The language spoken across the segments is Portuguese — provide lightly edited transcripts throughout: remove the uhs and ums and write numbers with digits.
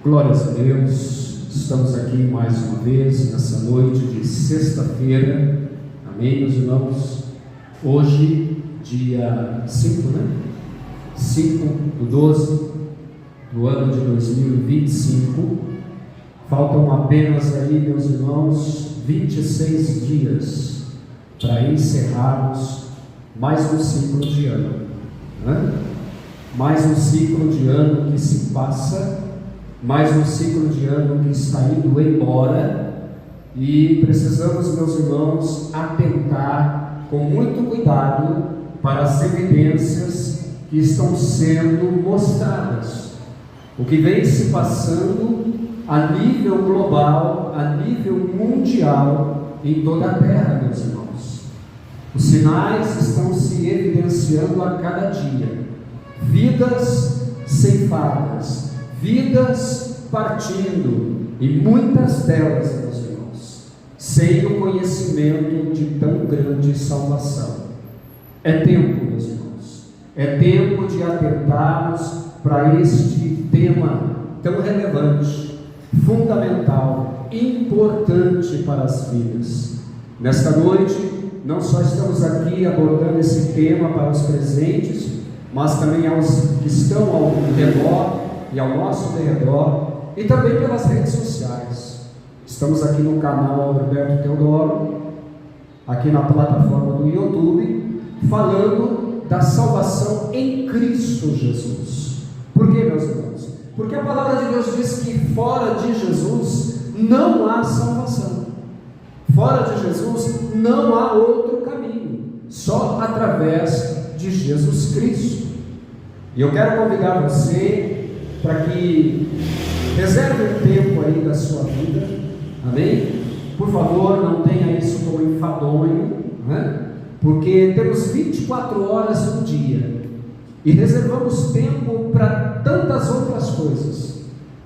Glórias a Deus, estamos aqui mais uma vez, nessa noite de sexta-feira, amém, meus irmãos? Hoje, dia 5, 5/12 do ano de 2025, faltam apenas aí, meus irmãos, 26 dias para encerrarmos mais um ciclo de ano, mais um ciclo de ano que se passa, mais um ciclo de ano que está indo embora, e precisamos, meus irmãos, atentar com muito cuidado para as evidências que estão sendo mostradas, o que vem se passando a nível global, a nível mundial, em toda a terra, meus irmãos. Os sinais estão se evidenciando a cada dia, vidas ceifadas, vidas partindo, e muitas delas, meus irmãos, sem o conhecimento de tão grande salvação. É tempo, meus irmãos, é tempo de atentarmos para este tema tão relevante, fundamental, importante para as vidas. Nesta noite, não só estamos aqui abordando esse tema para os presentes, mas também aos que estão ao redor e ao nosso redor, e também pelas redes sociais. Estamos aqui no canal Alberto Teodoro, aqui na plataforma do YouTube, falando da salvação em Cristo Jesus. Por quê, meus irmãos? Porque a palavra de Deus diz que fora de Jesus não há salvação. Fora de Jesus não há outro caminho, só através de Jesus Cristo. E eu quero convidar você para que reserve um tempo aí da sua vida, amém? Por favor, não tenha isso como enfadonho, porque temos 24 horas no dia, e reservamos tempo para tantas outras coisas,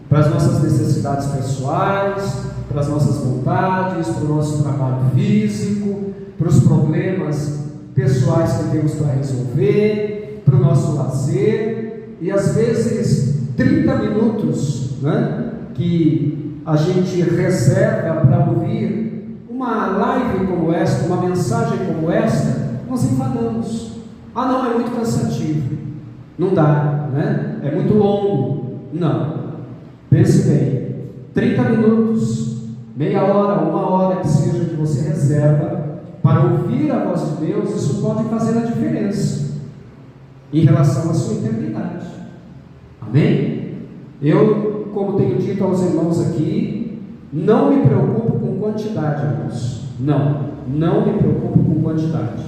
para as nossas necessidades pessoais, para as nossas vontades, para o nosso trabalho físico, para os problemas pessoais que temos para resolver, para o nosso lazer, e às vezes 30 minutos que a gente reserva para ouvir uma live como esta, uma mensagem como esta, nós enfadamos. Não, é muito cansativo, não dá, é muito longo. Não, pense bem, 30 minutos, meia hora, uma hora que seja, que você reserva para ouvir a voz de Deus, isso pode fazer a diferença em relação à sua eternidade. Amém? Eu, como tenho dito aos irmãos aqui, não me preocupo com quantidade, irmãos. Não me preocupo com quantidade.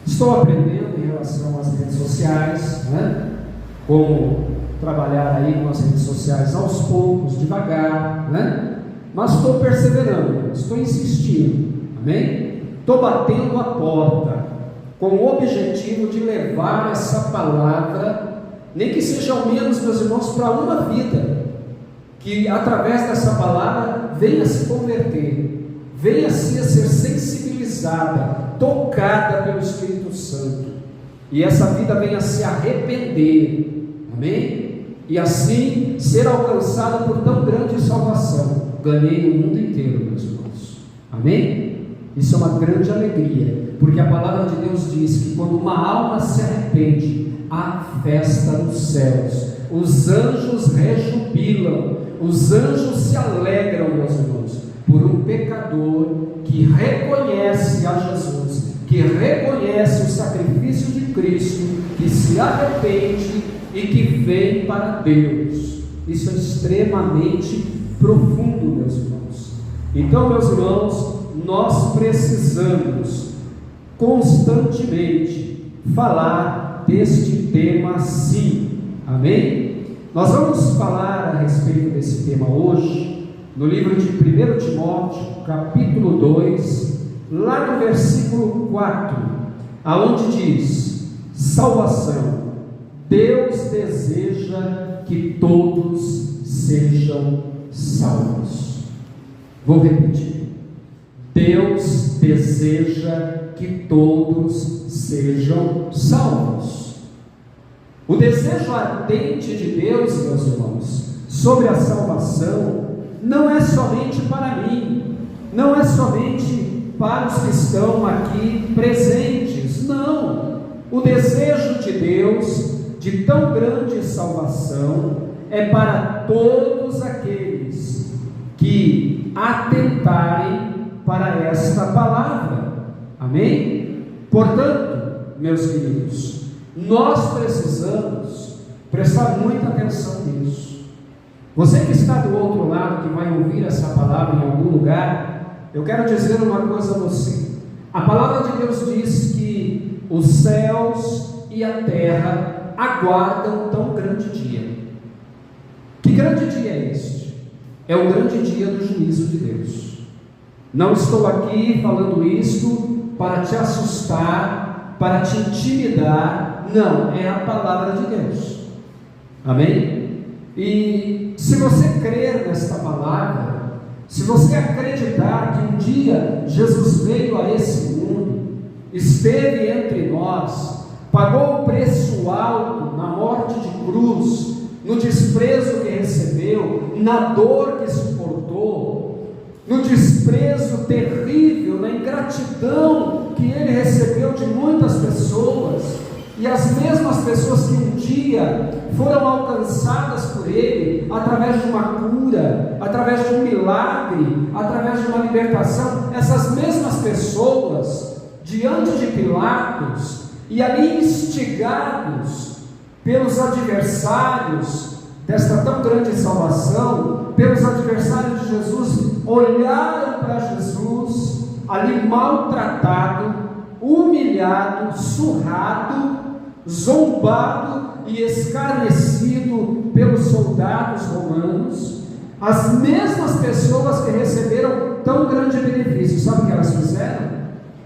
Estou aprendendo em relação às redes sociais, como trabalhar aí com as redes sociais aos poucos, devagar, mas estou perseverando, estou insistindo, amém? Estou batendo a porta, com o objetivo de levar essa palavra, nem que seja ao menos, meus irmãos, para uma vida, que através dessa palavra venha se converter, venha -se a ser sensibilizada, tocada pelo Espírito Santo, e essa vida venha se arrepender, amém? E assim ser alcançada por tão grande salvação. Ganhei o mundo inteiro, meus irmãos, amém? Isso é uma grande alegria, porque a palavra de Deus diz que quando uma alma se arrepende, há festa nos céus, os anjos rejubilam, os anjos se alegram, meus irmãos, por um pecador que reconhece a Jesus, que reconhece o sacrifício de Cristo, que se arrepende e que vem para Deus. Isso é extremamente profundo, meus irmãos. Então, meus irmãos, nós precisamos constantemente falar deste tema, sim, amém? Nós vamos falar a respeito desse tema hoje, no livro de 1 Timóteo, capítulo 2, lá no versículo 4, aonde diz: salvação, Deus deseja que todos sejam salvos. Vou repetir: Deus deseja que todos sejam salvos. O desejo ardente de Deus, meus irmãos, sobre a salvação não é somente para mim, não é somente para os que estão aqui presentes, não. O desejo de Deus de tão grande salvação é para todos aqueles que atentarem para esta palavra. Amém? Portanto, meus queridos, nós precisamos prestar muita atenção nisso. Você que está do outro lado, que vai ouvir essa palavra em algum lugar, eu quero dizer uma coisa a você. A palavra de Deus diz que os céus e a terra aguardam tão grande dia. Que grande dia é este? É o grande dia do juízo de Deus. Não estou aqui falando isto para te assustar, para te intimidar. Não, é a palavra de Deus. Amém? E se você crer nesta palavra, se você acreditar que um dia Jesus veio a esse mundo, esteve entre nós, pagou o preço alto na morte de cruz, no desprezo que recebeu, na dor que suportou, no desprezo terrível, na ingratidão que ele recebeu de muitas pessoas, e as mesmas pessoas que um dia foram alcançadas por ele, através de uma cura, através de um milagre, através de uma libertação, essas mesmas pessoas, diante de Pilatos, e ali instigados pelos adversários desta tão grande salvação, pelos adversários de Jesus, olharam para Jesus, ali maltratado, humilhado, surrado, zombado e escarnecido pelos soldados romanos. As mesmas pessoas que receberam tão grande benefício, sabe o que elas fizeram?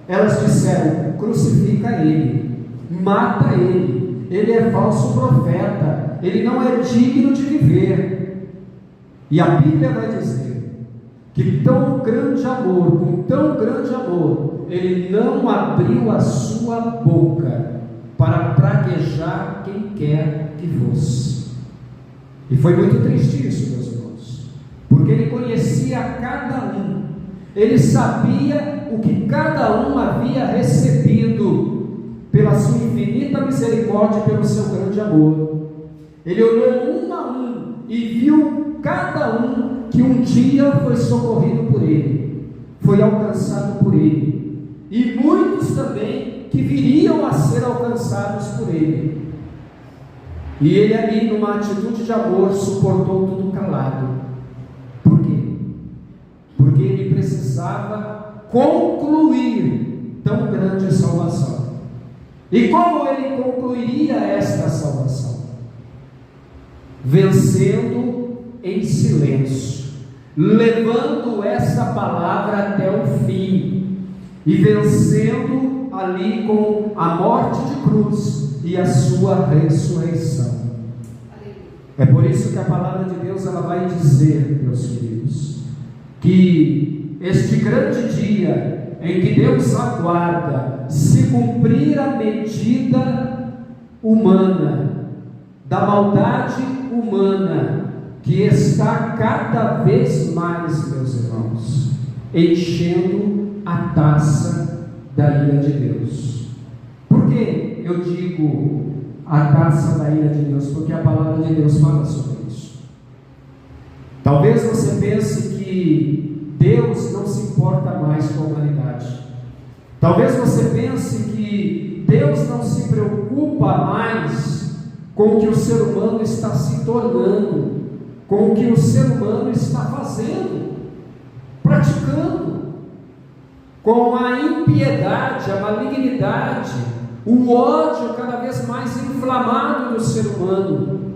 Elas disseram: crucifica ele, mata ele é falso profeta, ele não é digno de viver. E a Bíblia vai dizer que tão grande amor, com tão grande amor, ele não abriu a sua boca para praguejar quem quer que fosse. E foi muito triste isso, meus irmãos, porque ele conhecia cada um, ele sabia o que cada um havia recebido pela sua infinita misericórdia e pelo seu grande amor. Ele olhou um a um e viu cada um que um dia foi socorrido por ele, foi alcançado por ele, e muitos também que viriam a ser alcançados por ele. E ele ali, numa atitude de amor, suportou tudo calado. Por quê? Porque ele precisava concluir tão grande salvação. E como ele concluiria esta salvação? Vencendo em silêncio, levando essa palavra até o fim, e vencendo ali com a morte de cruz e a sua ressurreição. É por isso que a palavra de Deus ela vai dizer, meus queridos, que este grande dia em que Deus aguarda se cumprir a medida humana, da maldade humana, que está cada vez mais, meus irmãos, enchendo a taça da ira de Deus. Por que eu digo a taça da ira de Deus? Porque a palavra de Deus fala sobre isso. Talvez você pense que Deus não se importa mais com a humanidade. Talvez você pense que Deus não se preocupa mais com o que o ser humano está se tornando, com o que o ser humano está fazendo, praticando, com a impiedade, a malignidade, o ódio cada vez mais inflamado do ser humano.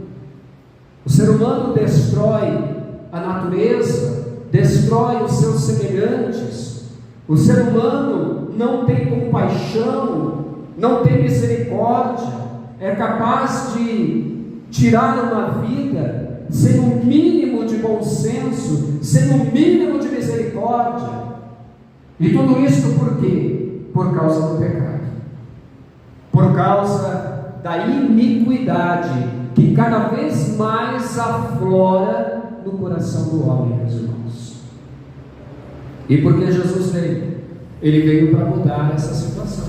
O ser humano destrói a natureza, destrói os seus semelhantes. O ser humano não tem compaixão, não tem misericórdia, é capaz de tirar uma vida sem um mínimo de bom senso, sem um mínimo de misericórdia. E tudo isso por quê? Por causa do pecado, por causa da iniquidade que cada vez mais aflora no coração do homem, meus irmãos. E por que Jesus veio? Ele veio para mudar essa situação.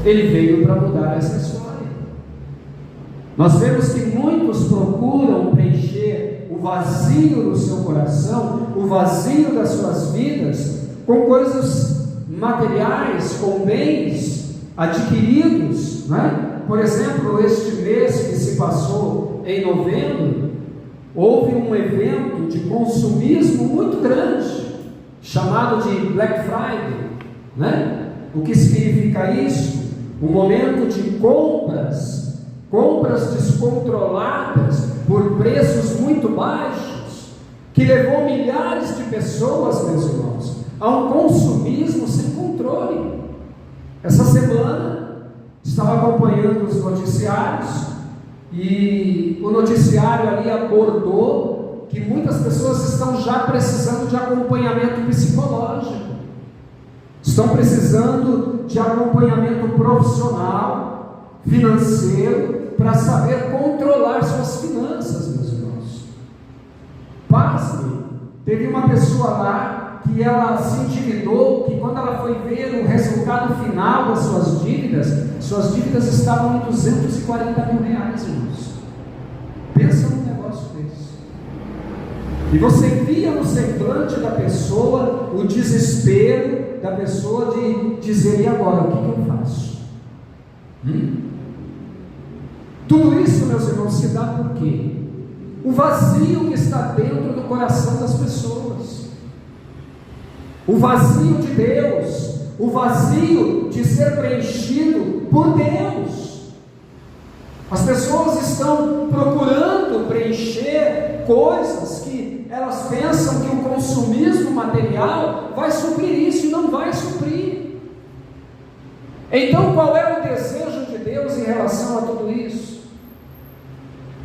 Ele veio para mudar essa história. Nós vemos que muitos procuram preencher o vazio do seu coração, o vazio das suas vidas, com coisas materiais, com bens adquiridos, né? Por exemplo, este mês que se passou em novembro, houve um evento de consumismo muito grande, chamado de Black Friday, né? O que significa isso? Um momento de compras descontroladas por preços muito baixos, que levou milhares de pessoas, meus irmãos, a um consumismo sem controle. Essa semana estava acompanhando os noticiários e o noticiário ali abordou que muitas pessoas estão já precisando de acompanhamento psicológico, estão precisando de acompanhamento profissional, financeiro, para saber controlar suas finanças, meus irmãos. Pasme, teve uma pessoa lá que ela se endividou, que quando ela foi ver o resultado final das suas dívidas estavam em 240 mil reais, irmãos. Pensa num negócio desse. E você via no semblante da pessoa o desespero da pessoa de dizer: e agora, o que eu faço? Tudo isso, meus irmãos, se dá por quê? O vazio que está dentro do coração das pessoas, o vazio de Deus, o vazio de ser preenchido por Deus. As pessoas estão procurando preencher coisas que elas pensam que o consumismo material vai suprir isso, e não vai suprir. Então, qual é o desejo de Deus em relação a tudo isso?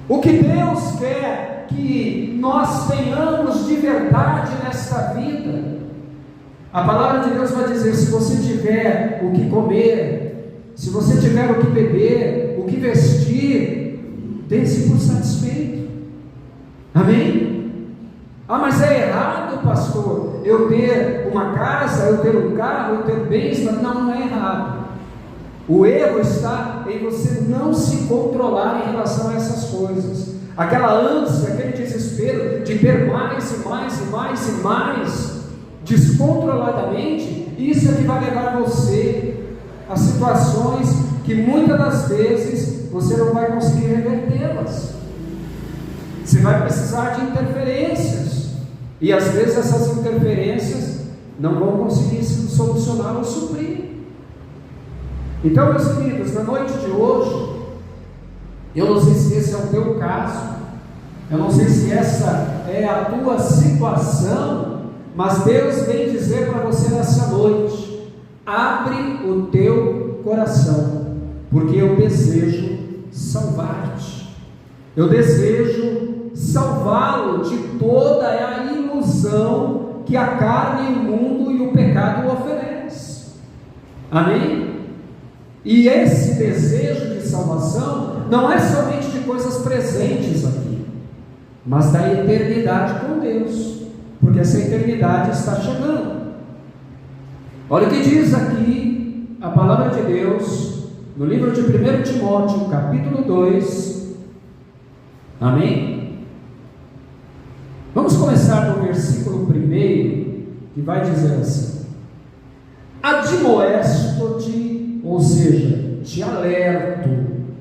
O que Deus quer que nós tenhamos de verdade nesta vida? A palavra de Deus vai dizer: se você tiver o que comer, se você tiver o que beber, o que vestir, dê-se por satisfeito. Amém? Ah, mas é errado, pastor, eu ter uma casa, eu ter um carro, eu ter bens. Não é errado. O erro está em você não se controlar em relação a essas coisas. Aquela ânsia, aquele desespero de ter mais e mais e mais e mais, descontroladamente, isso é que vai levar você a situações que muitas das vezes você não vai conseguir revertê-las. Você vai precisar de interferências, e às vezes essas interferências não vão conseguir solucionar ou suprir. Então, meus queridos, na noite de hoje, eu não sei se esse é o teu caso, eu não sei se essa é a tua situação, mas Deus vem dizer para você nessa noite: abre o teu coração, porque eu desejo salvar-te, eu desejo salvá-lo de toda a ilusão que a carne, o mundo e o pecado oferece. Amém? E esse desejo de salvação não é somente de coisas presentes aqui, mas da eternidade com Deus, porque essa eternidade está chegando. Olha o que diz aqui a palavra de Deus no livro de 1 Timóteo, capítulo 2. Amém? Vamos começar no versículo 1, que vai dizer assim: admoesto-te, ou seja, te alerto.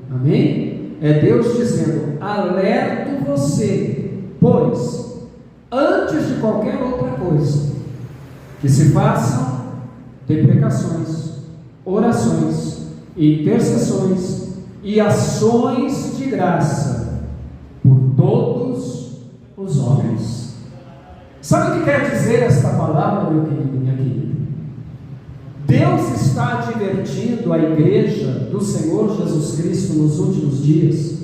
Amém? É Deus dizendo: alerto você, pois antes de qualquer outra coisa, que se façam deprecações, orações, intercessões e ações de graça por todos os homens. Sabe o que quer dizer esta palavra, meu querido, minha querida? Deus está advertindo a igreja do Senhor Jesus Cristo nos últimos dias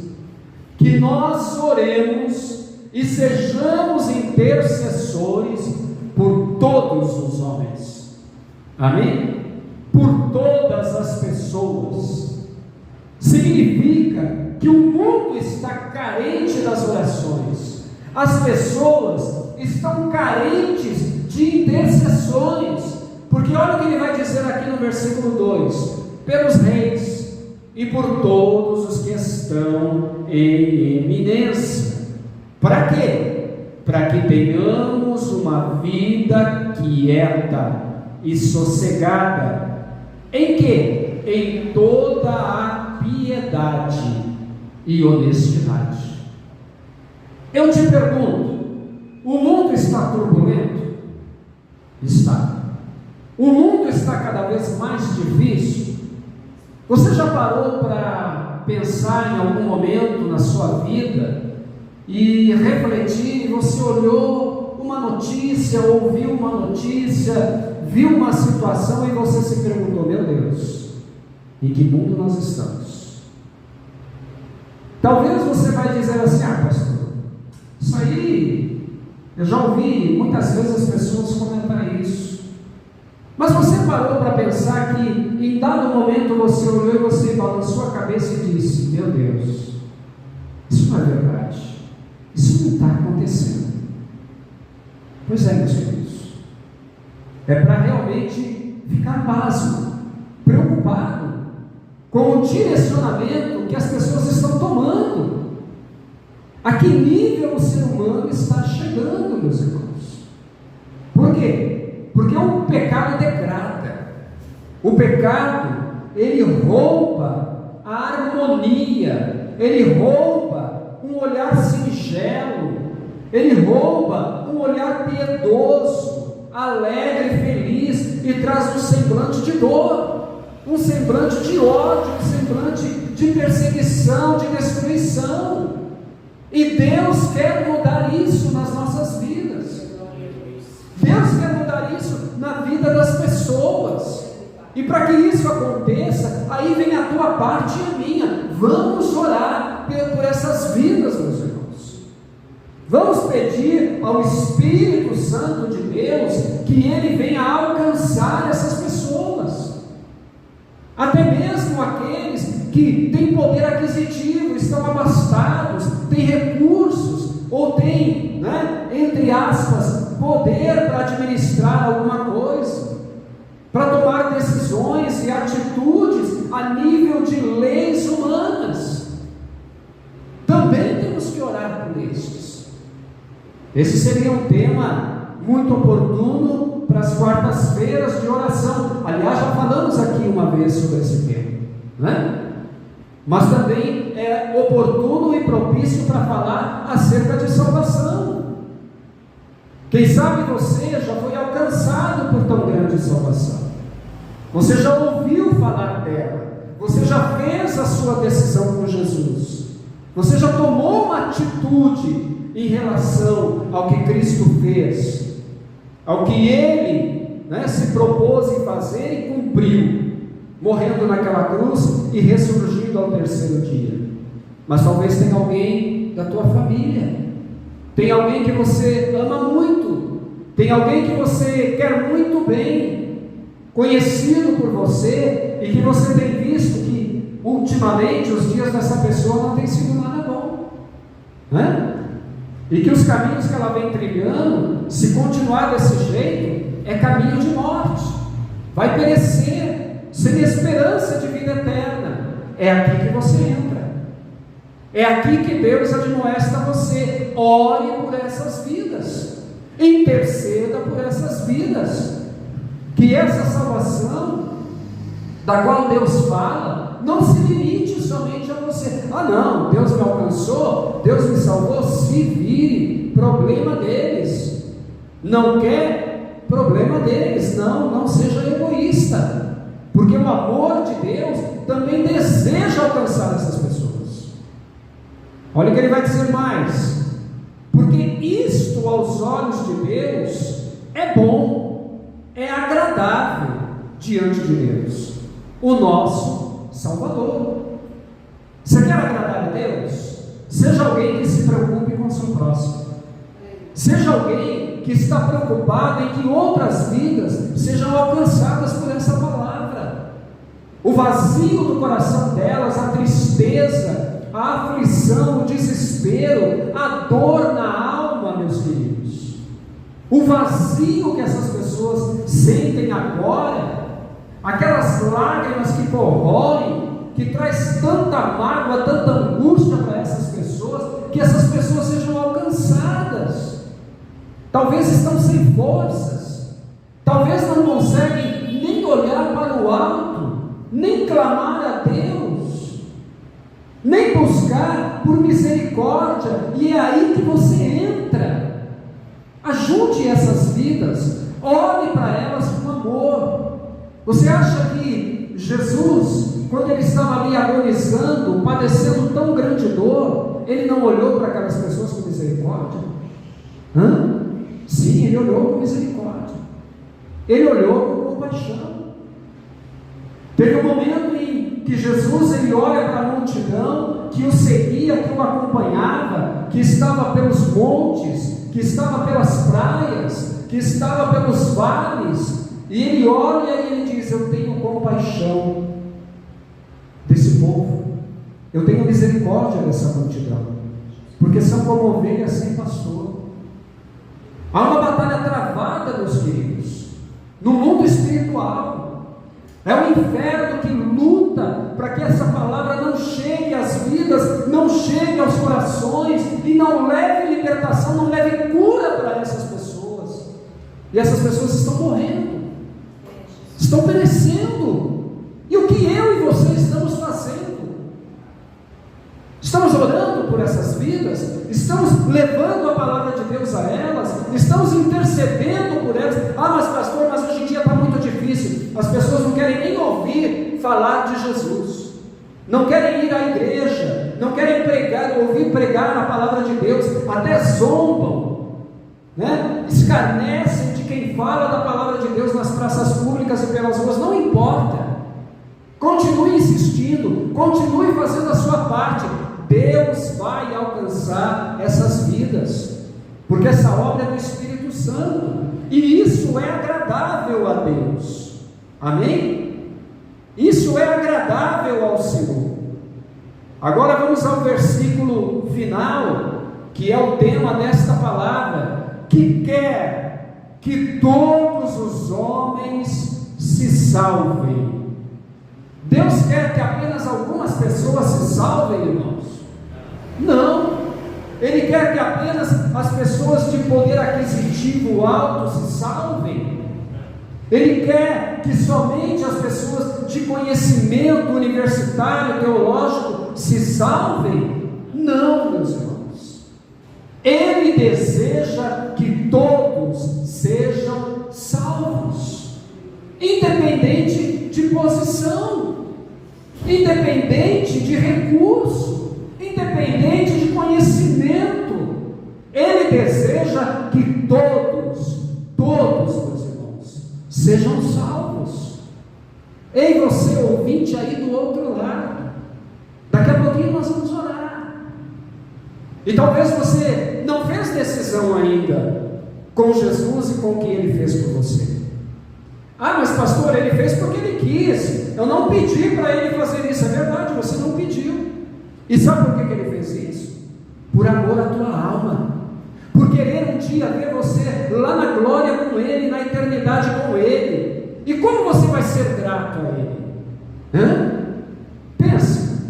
que nós oremos e sejamos intercessores por todos os homens. Amém? Por todas as pessoas. Significa que o mundo está carente das orações. As pessoas estão carentes de intercessões, porque olha o que ele vai dizer aqui no versículo 2: pelos reis e por todos os que estão em eminência. Para quê? Para que tenhamos uma vida quieta e sossegada. Em quê? Em toda a piedade e honestidade. Eu te pergunto, o mundo está turbulento? Está. O mundo está cada vez mais difícil. Você já parou para pensar em algum momento na sua vida e refletir? Você olhou uma notícia, ouviu uma notícia, viu uma situação e você se perguntou: meu Deus, em que mundo nós estamos? Talvez você vai dizer assim: ah, pastor, isso aí, eu já ouvi muitas vezes as pessoas comentarem isso. Mas você parou para pensar que em dado momento você olhou e você balançou a cabeça e disse: meu Deus, isso não é verdade, isso não está acontecendo. Pois é, meus queridos, é para realmente ficar pasmo, preocupado com o direcionamento que as pessoas estão tomando. A que nível o ser humano está chegando, meus irmãos? Por quê? Porque o pecado degrada. O pecado, ele rouba a harmonia, ele rouba um olhar singelo, ele rouba um olhar piedoso, alegre, feliz, e traz um semblante de dor, um semblante de ódio, um semblante de perseguição, de destruição. E Deus quer mudar isso nas nossas vidas. Deus quer mudar isso na vida das pessoas. E para que isso aconteça, aí vem a tua parte e a minha. Vamos orar por essas vidas, meus irmãos. Vamos pedir ao Espírito Santo de Deus que Ele venha alcançar essas pessoas. Até mesmo aqueles que têm poder aquisitivo, estão abastados, têm recursos, ou têm, entre aspas, poder para administrar alguma coisa, para tomar decisões e atitudes a nível de leis humanas. Também temos que orar por estes. Esse seria um tema muito oportuno para as quartas-feiras de oração. Aliás, já falamos aqui uma vez sobre esse tema, mas também é oportuno e propício para falar acerca de salvação. Quem sabe você já foi alcançado por tão grande salvação, você já ouviu falar dela, você já fez a sua decisão com Jesus, você já tomou uma atitude em relação ao que Cristo fez, ao que Ele se propôs em fazer e cumpriu, morrendo naquela cruz e ressurgindo ao terceiro dia. Mas talvez tenha alguém da tua família, tem alguém que você ama muito, tem alguém que você quer muito bem, conhecido por você, e que você tem visto que ultimamente os dias dessa pessoa não têm sido nada bom, e que os caminhos que ela vem trilhando, se continuar desse jeito, é caminho de morte, vai perecer, sem esperança de vida eterna. É aqui que você entra, é aqui que Deus admoesta você: ore por essas vidas, interceda por essas vidas, que essa salvação da qual Deus fala não se limite somente a você. Ah não, Deus me alcançou, Deus me salvou, se vire, problema deles. Não quer, problema deles. Não seja egoísta, porque o amor de Deus também deseja alcançar essas pessoas. Olha o que ele vai dizer mais: porque isto aos olhos de Deus é bom, é agradável diante de Deus, o nosso Salvador. Você quer agradar a Deus? Seja alguém que se preocupe com o seu próximo, seja alguém que está preocupado em que outras vidas sejam alcançadas por essa palavra. O vazio do coração delas, a tristeza, a aflição, o desespero, a dor na alma, meus queridos, o vazio que essas pessoas sentem agora, aquelas lágrimas que corroem, que traz tanta mágoa, tanta angústia para essas pessoas, que essas pessoas sejam alcançadas. Talvez estão sem forças, talvez não conseguem nem olhar para o alto, nem clamar a Deus, nem buscar por misericórdia, e é aí que você entra. Ajude essas vidas, olhe para elas com amor. Você acha que Jesus, quando ele estava ali agonizando, padecendo tão grande dor, ele não olhou para aquelas pessoas com misericórdia? Sim, ele olhou com misericórdia, ele olhou com compaixão. Teve um momento em que Jesus ele olha para a multidão que o seguia, que o acompanhava, que estava pelos montes, que estava pelas praias, que estava pelos vales, e ele olha e ele diz: eu tenho compaixão desse povo, eu tenho misericórdia dessa multidão, porque são como ovelhas sem pastor. Há uma batalha travada, meus queridos, no mundo espiritual. É o inferno que luta para que essa palavra não chegue às vidas, não chegue aos corações, e não leve libertação, não leve cura para essas pessoas. E essas pessoas estão morrendo, estão perecendo. E o que eu e você estamos fazendo? Estamos orando por essas vidas, estamos levando a palavra de Deus a elas, estamos intercedendo por elas. Ah, mas pastor, mas hoje em dia está muito difícil, as pessoas não querem nem ouvir falar de Jesus, não querem ir à igreja, não querem ouvir pregar a palavra de Deus, até zombam, né? Escarnecem de quem fala da palavra de Deus nas praças públicas e pelas ruas. Não importa, continue insistindo, continue fazendo a sua parte. Deus vai alcançar essas vidas, porque essa obra é do Espírito Santo, e isso é agradável a Deus. Amém? Isso é agradável ao Senhor. Agora vamos ao versículo final, que é o tema desta palavra, que quer que todos os homens se salvem. Deus quer que apenas algumas pessoas se salvem, irmãos? Não, Ele quer que apenas as pessoas de poder aquisitivo alto se salvem. Ele quer que somente as pessoas de conhecimento universitário, teológico, se salvem? Não, meus irmãos. Ele deseja que todos sejam salvos, independente de posição, independente de recurso, independente de conhecimento. Ele deseja que todos, meus irmãos, sejam salvos. Ei, você ouvinte aí do outro lado, daqui a pouquinho nós vamos orar, e talvez você não fez decisão ainda com Jesus e com o que Ele fez por você. Ah, mas pastor, Ele fez porque Ele quis, eu não pedi para Ele fazer isso. É verdade, você não pediu. E sabe por que Ele fez isso? Por amor à tua alma, por querer um dia ver você lá na glória com Ele, na eternidade com Ele. E como você vai ser grato a Ele? Pensa,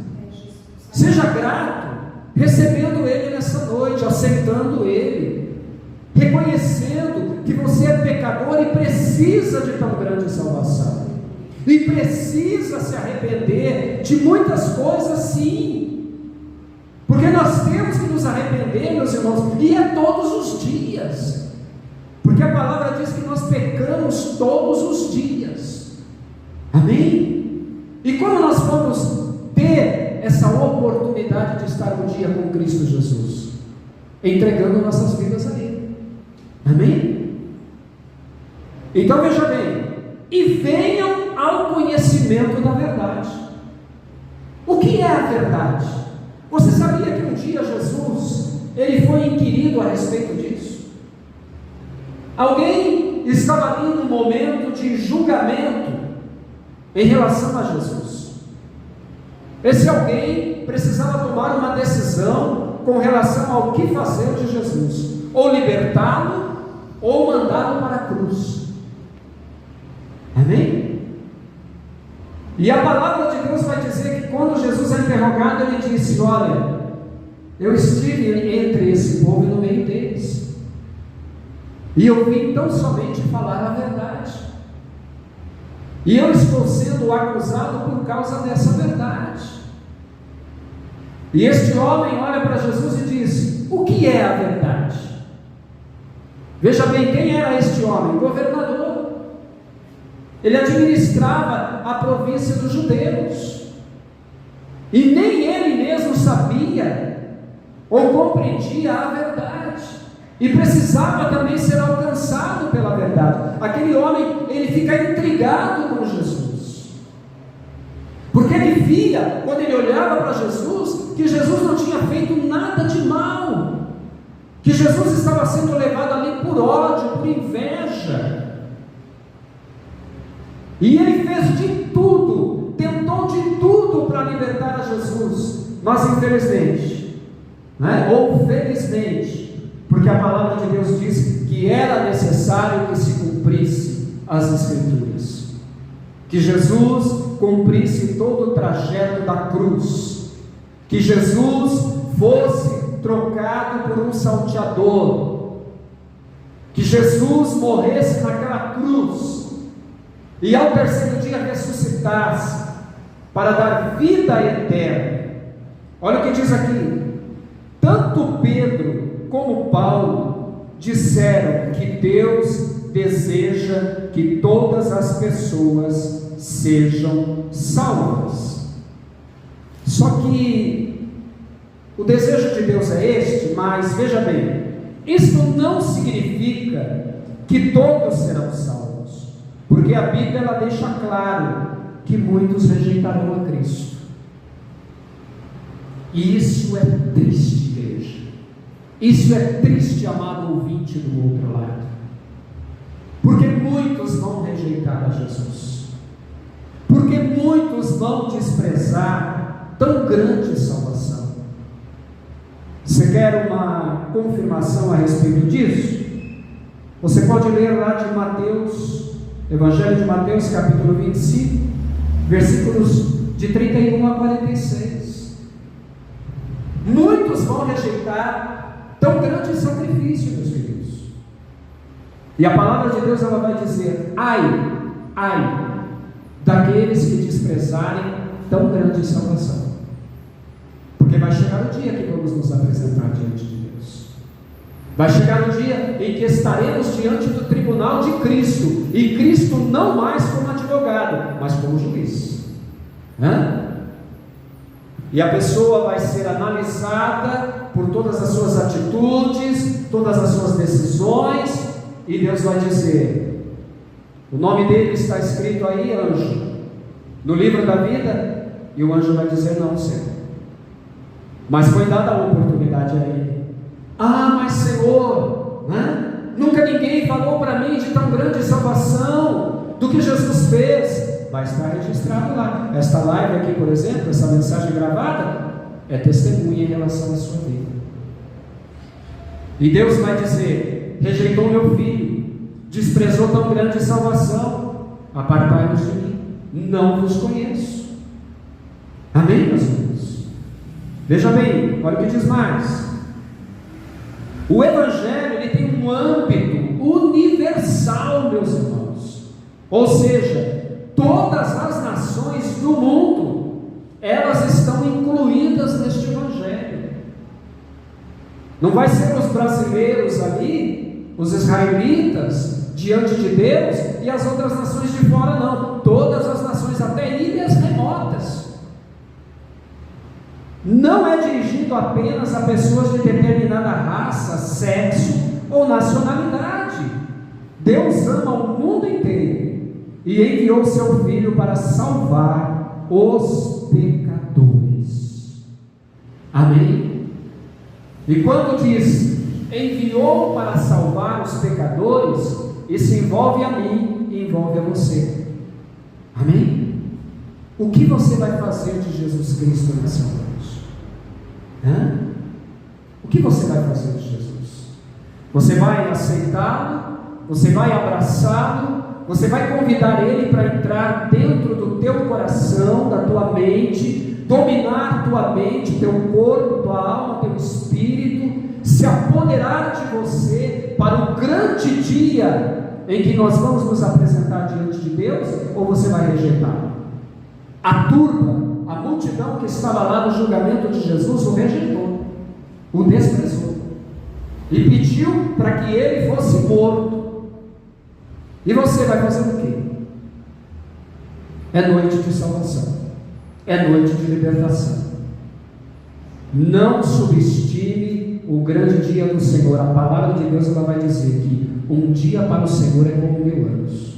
seja grato, recebendo Ele nessa noite, aceitando Ele, reconhecendo que você é pecador e precisa de tão grande salvação, e precisa se arrepender de muitas coisas, sim, porque nós temos que nos arrepender, meus irmãos, e é todos os dias, porque a palavra diz que nós pecamos todos os dias. Amém? E como nós vamos ter essa oportunidade de estar um dia com Cristo Jesus? Entregando nossas vidas a Ele. Amém? Então veja bem, e venham ao conhecimento da verdade. O que é a verdade? Você sabia que um dia Jesus, ele foi inquirido a respeito disso? Alguém estava ali num momento de julgamento em relação a Jesus. Esse alguém precisava tomar uma decisão com relação ao que fazer de Jesus. ou libertá-lo, ou mandá-lo para a cruz. Amém? E a palavra de Deus vai dizer que quando Jesus é interrogado, ele disse: olha, eu estive entre esse povo e no meio deles, e eu vim tão somente falar a verdade, e eu estou sendo acusado por causa dessa verdade. E este homem olha para Jesus e diz: o que é a verdade? Veja bem, quem era este homem? Governador. Ele administrava a província dos judeus, e nem ele mesmo sabia ou compreendia a verdade, e precisava também ser alcançado pela verdade. Aquele homem, ele fica intrigado com Jesus, porque ele via, quando ele olhava para Jesus, que Jesus não tinha feito nada de mal, que Jesus estava sendo levado ali por ódio, por inveja. E ele fez de tudo, tentou de tudo para libertar a Jesus, mas infelizmente, ou felizmente, porque a palavra de Deus diz que era necessário que se cumprisse as Escrituras, que Jesus cumprisse todo o trajeto da cruz, que Jesus fosse trocado por um salteador, que Jesus morresse naquela cruz, e ao terceiro dia ressuscitasse, para dar vida eterna. Olha o que diz aqui: tanto Pedro como Paulo disseram que Deus deseja que todas as pessoas sejam salvas. Só que o desejo de Deus é este, mas veja bem, isso não significa que todos serão salvos, porque a Bíblia ela deixa claro que muitos rejeitarão a Cristo. E isso é triste, igreja. Isso é triste, amado ouvinte do outro lado, porque muitos vão rejeitar a Jesus, porque muitos vão desprezar tão grande salvação. Você quer uma confirmação a respeito disso? Você pode ler lá de Mateus, Evangelho de Mateus, capítulo 25, versículos de 31 a 46. Muitos vão rejeitar tão grande sacrifício, meus queridos. E a palavra de Deus ela vai dizer: ai daqueles que desprezarem tão grande salvação. Porque vai chegar o dia que vamos nos apresentar diante de Deus. Vai chegar o dia em que estaremos diante do tribunal de Cristo, e Cristo não mais como advogado, mas como juiz. E a pessoa vai ser analisada por todas as suas atitudes, todas as suas decisões, e Deus vai dizer: o nome dele está escrito aí, anjo, no livro da vida. E o anjo vai dizer: não, Senhor, mas foi dada a oportunidade a ele. Mas Senhor, nunca ninguém falou para mim de tão grande salvação, do que Jesus fez. Vai estar registrado lá. Esta live aqui, por exemplo, essa mensagem gravada, é testemunha em relação à sua vida. E Deus vai dizer: rejeitou meu filho, desprezou tão grande salvação, apartai-vos de mim, não vos conheço. Amém, meus irmãos? Veja bem, olha o que diz mais. O Evangelho ele tem um âmbito universal, meus irmãos. Ou seja, todas as nações do mundo, elas estão incluídas neste Evangelho. Não vai ser os brasileiros ali, os israelitas, diante de Deus, e as outras nações de fora, não. Todas as nações, até ilhas remotas. Não é dirigido apenas a pessoas de determinada raça, sexo ou nacionalidade. Deus ama o mundo inteiro e enviou seu Filho para salvar os pecadores. Amém? E quando diz enviou para salvar os pecadores, isso envolve a mim e envolve a você. Amém? O que você vai fazer de Jesus Cristo nessa noite? O que você vai fazer de Jesus? Você vai aceitá-lo, você vai abraçá-lo, você vai convidar ele para entrar dentro do teu coração, da tua mente, dominar tua mente, teu corpo, tua alma, teu espírito, se apoderar de você para o grande dia em que nós vamos nos apresentar diante de Deus, ou você vai rejeitar? A turba, a multidão que estava lá no julgamento de Jesus o rejeitou, o desprezou e pediu para que ele fosse morto. E você vai fazer o quê? É noite de salvação, é noite de libertação. Não subestime o grande dia do Senhor. A palavra de Deus, ela vai dizer que um dia para o Senhor é como 1000 anos,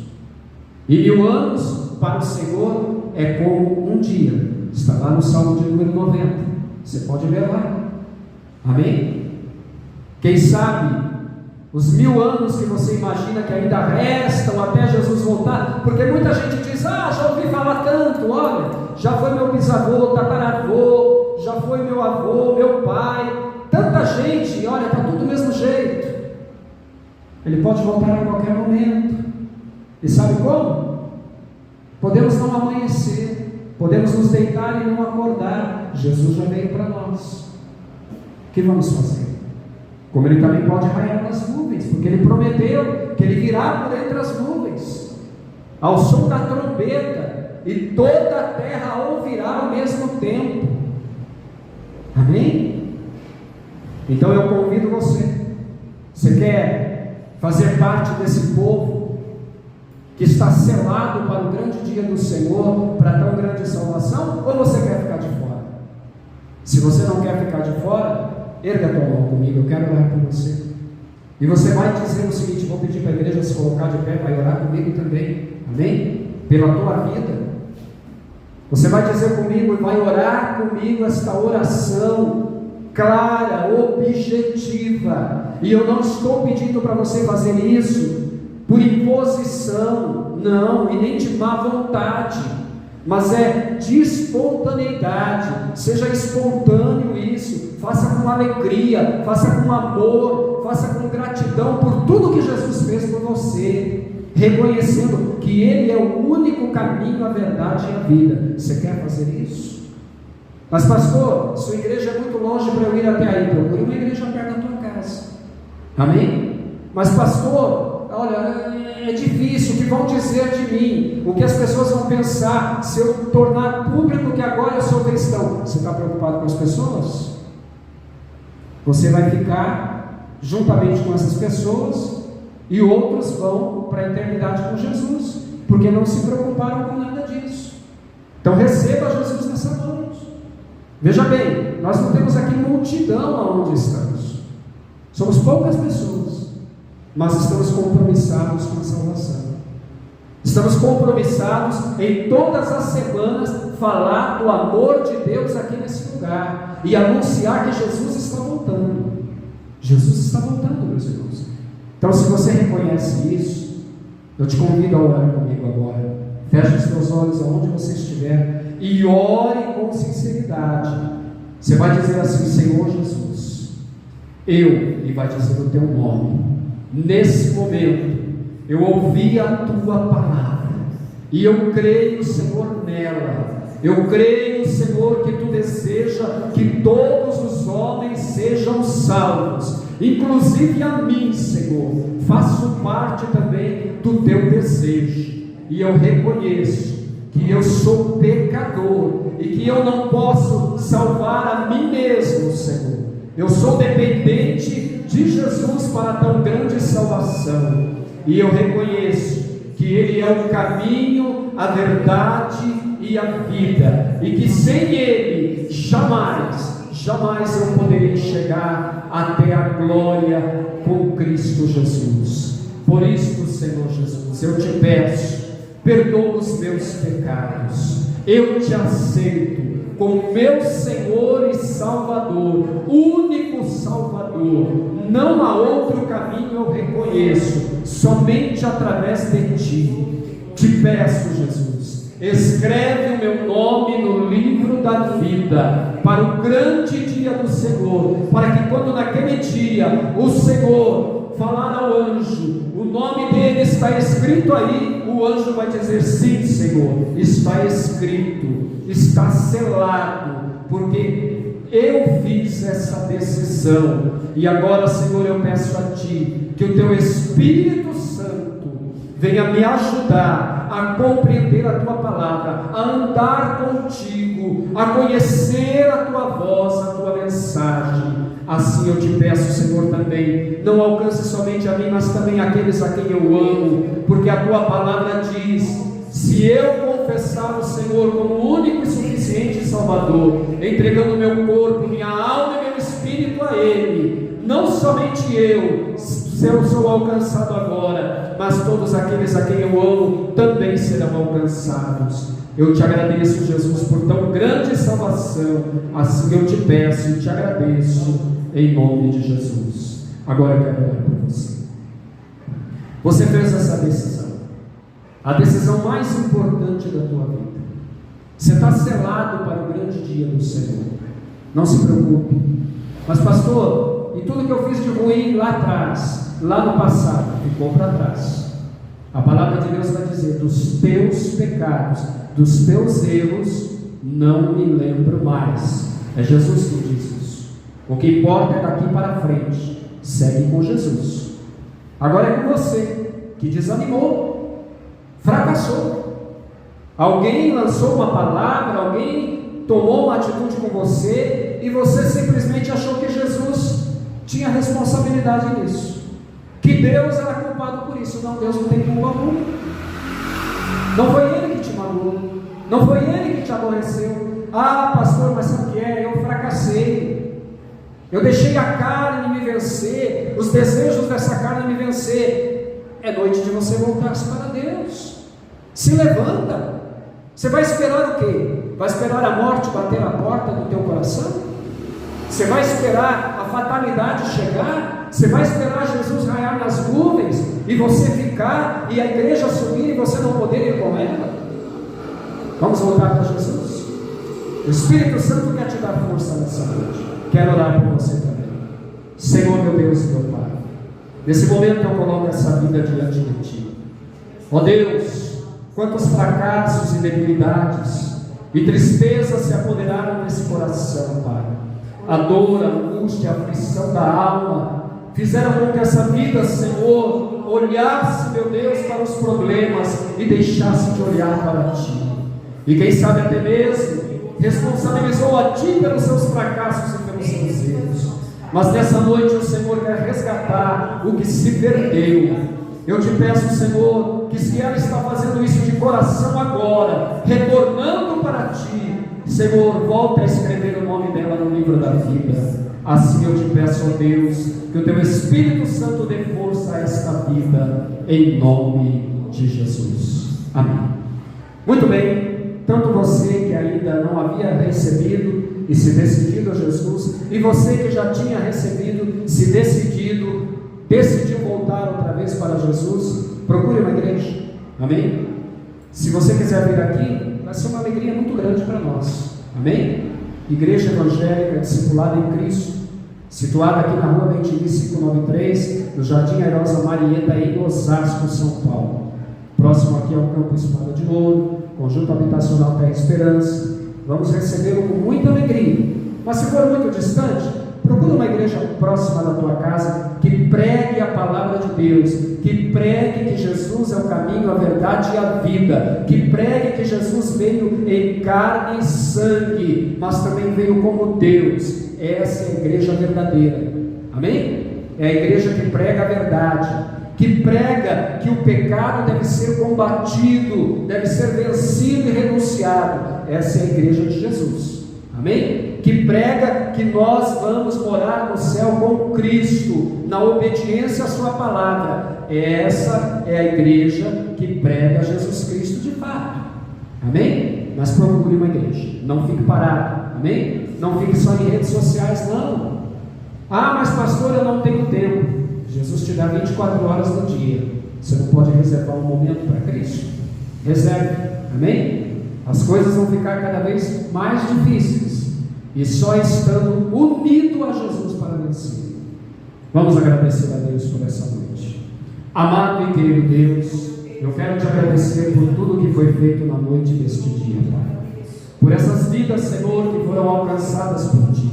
e 1000 anos para o Senhor é como um dia. Está lá no Salmo de número 90, você pode ler lá. Amém? Quem sabe os 1000 anos que você imagina que ainda restam até Jesus voltar, porque muita gente diz: já ouvi falar tanto, olha, já foi meu bisavô, tataravô, já foi meu avô, meu pai, tanta gente, olha, está tudo do mesmo jeito. Ele pode voltar a qualquer momento. E sabe como? Podemos não amanhecer, podemos nos deitar e não acordar. Jesus já veio para nós. O que vamos fazer? Como ele também pode raiar nas nuvens, porque ele prometeu que ele virá por entre as nuvens, ao som da trombeta, e toda a terra ouvirá ao mesmo tempo. Amém? Então eu convido você. Você quer fazer parte desse povo que está selado para o grande dia do Senhor, para tão grande salvação, ou você quer ficar de fora? Se você não quer ficar de fora, erga a tua mão comigo, eu quero orar por você. E você vai dizer o seguinte: vou pedir para a igreja se colocar de pé, vai orar comigo também, amém? Pela tua vida. Você vai dizer comigo e vai orar comigo esta oração clara, objetiva. E eu não estou pedindo para você fazer isso por imposição, não, e nem de má vontade, mas é de espontaneidade. Seja espontâneo isso, faça com alegria, faça com amor, faça com gratidão por tudo que Jesus fez por você, reconhecendo que Ele é o único caminho, a verdade e a vida. Você quer fazer isso? Mas pastor, sua igreja é muito longe para eu ir até aí. Procure uma igreja perto da tua casa, amém? Mas pastor, olha, é difícil, o que vão dizer de mim? O que as pessoas vão pensar se eu tornar público que agora eu sou cristão? Você está preocupado com as pessoas? Você vai ficar juntamente com essas pessoas, e outros vão para a eternidade com Jesus, porque não se preocuparam com nada disso. Então receba Jesus nessa noite. Veja bem, nós não temos aqui multidão aonde estamos, somos poucas pessoas, mas estamos compromissados com a salvação. Estamos compromissados em todas as semanas falar do amor de Deus aqui nesse lugar e anunciar que Jesus está voltando. Jesus está voltando, meus irmãos. Então, se você reconhece isso, eu te convido a orar comigo agora. Feche os teus olhos aonde você estiver e ore com sinceridade. Você vai dizer assim: Senhor Jesus, e vai dizer o teu nome. Nesse momento, eu ouvi a tua palavra, e eu creio, Senhor, nela. Eu creio, Senhor, que tu deseja que todos os homens sejam salvos, inclusive a mim, Senhor. Faço parte também do teu desejo, e eu reconheço que eu sou pecador, e que eu não posso salvar a mim mesmo, Senhor. Eu sou dependente de Jesus para tão grande salvação, e eu reconheço que Ele é o caminho, a verdade e a vida, e que sem Ele jamais eu poderei chegar até a glória com Cristo Jesus. Por isso, Senhor Jesus, eu te peço, perdoa os meus pecados, eu te aceito como meu Senhor e Salvador, único Salvador. Não há outro caminho, eu reconheço, somente através de Ti. Te peço, Jesus, escreve o meu nome no livro da vida, para o grande dia do Senhor, para que quando naquele dia o Senhor falar ao anjo, o nome dele está escrito aí, o anjo vai dizer: sim, Senhor, está escrito, está selado, porque eu fiz essa decisão. E agora, Senhor, eu peço a Ti que o Teu Espírito Santo venha me ajudar a compreender a Tua palavra, a andar contigo, a conhecer a Tua voz, a Tua mensagem. Assim eu te peço, Senhor, também, não alcance somente a mim, mas também aqueles a quem eu amo, porque a Tua palavra diz: se eu confessar o Senhor como único e suficiente Salvador, entregando meu corpo, minha alma e meu espírito a Ele, não somente eu sou alcançado agora, mas todos aqueles a quem eu amo também serão alcançados. Eu te agradeço, Jesus, por tão grande salvação. Assim eu te peço e te agradeço, em nome de Jesus. Agora eu quero orar por você. Você fez essa decisão, a decisão mais importante da tua vida. Você está selado para o grande dia do Senhor. Não se preocupe. Mas, pastor, e tudo que eu fiz de ruim lá atrás, lá no passado, ficou para trás. A palavra de Deus vai dizer: dos teus pecados, dos teus erros, não me lembro mais. É Jesus que diz isso. O que importa é daqui para frente. Segue com Jesus. Agora é com você que desanimou, fracassou. Alguém lançou uma palavra, alguém tomou uma atitude com você, e você simplesmente achou que Jesus tinha responsabilidade nisso, que Deus era culpado por isso. Não, Deus não tem culpa alguma. Não foi Ele que te magoou, não foi Ele que te aborreceu. Ah, pastor, mas sabe o que é? Eu fracassei, eu deixei a carne me vencer, os desejos dessa carne me vencer. É noite de você voltar-se para Deus. Se levanta. Você vai esperar o quê? Vai esperar a morte bater na porta do teu coração? Você vai esperar a fatalidade chegar? Você vai esperar Jesus raiar nas nuvens e você ficar e a igreja subir e você não poder ir com ela? Vamos voltar para Jesus. O Espírito Santo quer te dar força nessa noite. Quero orar por você também. Senhor, meu Deus e meu Pai, nesse momento eu coloco essa vida diante de Ti. Ó Deus, quantos fracassos e debilidades e tristezas se apoderaram desse coração, Pai. A dor, a angústia, a aflição da alma fizeram com que essa vida, Senhor, olhasse, meu Deus, para os problemas e deixasse de olhar para Ti. E quem sabe até mesmo responsabilizou a Ti pelos seus fracassos e pelos seus erros. Mas nessa noite o Senhor quer resgatar o que se perdeu. Eu te peço, Senhor, que se ela está fazendo isso de coração agora, retornando para Ti, Senhor, volta a escrever o nome dela no livro da vida. Assim eu te peço, ó Deus, que o Teu Espírito Santo dê força a esta vida, em nome de Jesus. Amém. Muito bem, tanto você que ainda não havia recebido e se decidido a Jesus, e você que já tinha recebido, se decidiu voltar outra vez para Jesus, procure uma igreja. Amém? Se você quiser vir aqui, vai ser uma alegria muito grande para nós. Amém? Igreja Evangélica Discipulada em Cristo, situada aqui na rua Bentivi 593, no Jardim Airosa Marieta, em Osasco, São Paulo. Próximo aqui ao Campo Espada de Ouro, Conjunto Habitacional Terra Esperança. Vamos recebê-lo com muita alegria. Mas se for muito distante, procura uma igreja próxima da tua casa, que pregue a palavra de Deus, que pregue que Jesus é o caminho, a verdade e a vida, que pregue que Jesus veio em carne e sangue, mas também veio como Deus. Essa é a igreja verdadeira. Amém? É a igreja que prega a verdade, que prega que o pecado deve ser combatido, deve ser vencido e renunciado. Essa é a igreja de Jesus. Amém? Que prega que nós vamos morar no céu com Cristo, na obediência à sua palavra. Essa é a igreja que prega Jesus Cristo de fato. Amém? Mas procure uma igreja, não fique parado. Amém? Não fique só em redes sociais, não. Ah, mas pastor, eu não tenho tempo. Jesus te dá 24 horas no dia. Você não pode reservar um momento para Cristo? Reserve. Amém? As coisas vão ficar cada vez mais difíceis, e só estando unido a Jesus para vencer. Vamos agradecer a Deus por essa noite. Amado e querido Deus, eu quero te agradecer por tudo que foi feito na noite deste dia, Pai. Por essas vidas, Senhor, que foram alcançadas por Ti.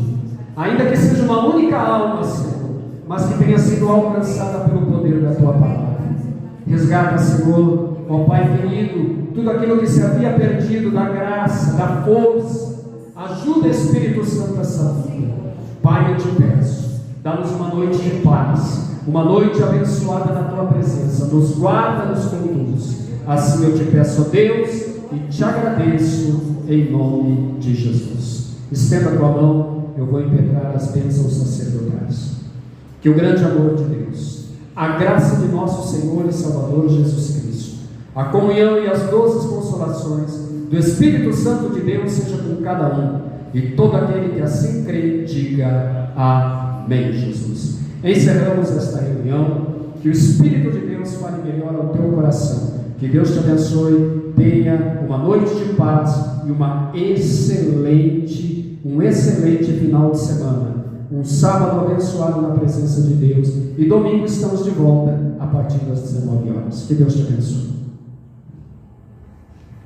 Ainda que seja uma única alma, Senhor, mas que tenha sido alcançada pelo poder da Tua palavra. Resgata, Senhor, ó Pai querido, tudo aquilo que se havia perdido da graça, da força. Ajuda, Espírito Santo, essa vida. Pai, eu te peço, dá-nos uma noite de paz, uma noite abençoada na Tua presença. Nos guarda, nos conduz. Assim eu te peço, ó Deus, e te agradeço em nome de Jesus. Estenda a tua mão, eu vou impetrar as bênçãos sacerdotais. Que o grande amor de Deus, a graça de nosso Senhor e Salvador Jesus Cristo, a comunhão e as doces consolações do Espírito Santo de Deus seja com cada um, e todo aquele que assim crê, diga amém, Jesus. Encerramos esta reunião. Que o Espírito de Deus fale melhor ao teu coração. Que Deus te abençoe. Tenha uma noite de paz e um excelente final de semana. Um sábado abençoado na presença de Deus. E domingo estamos de volta a partir das 19 horas. Que Deus te abençoe.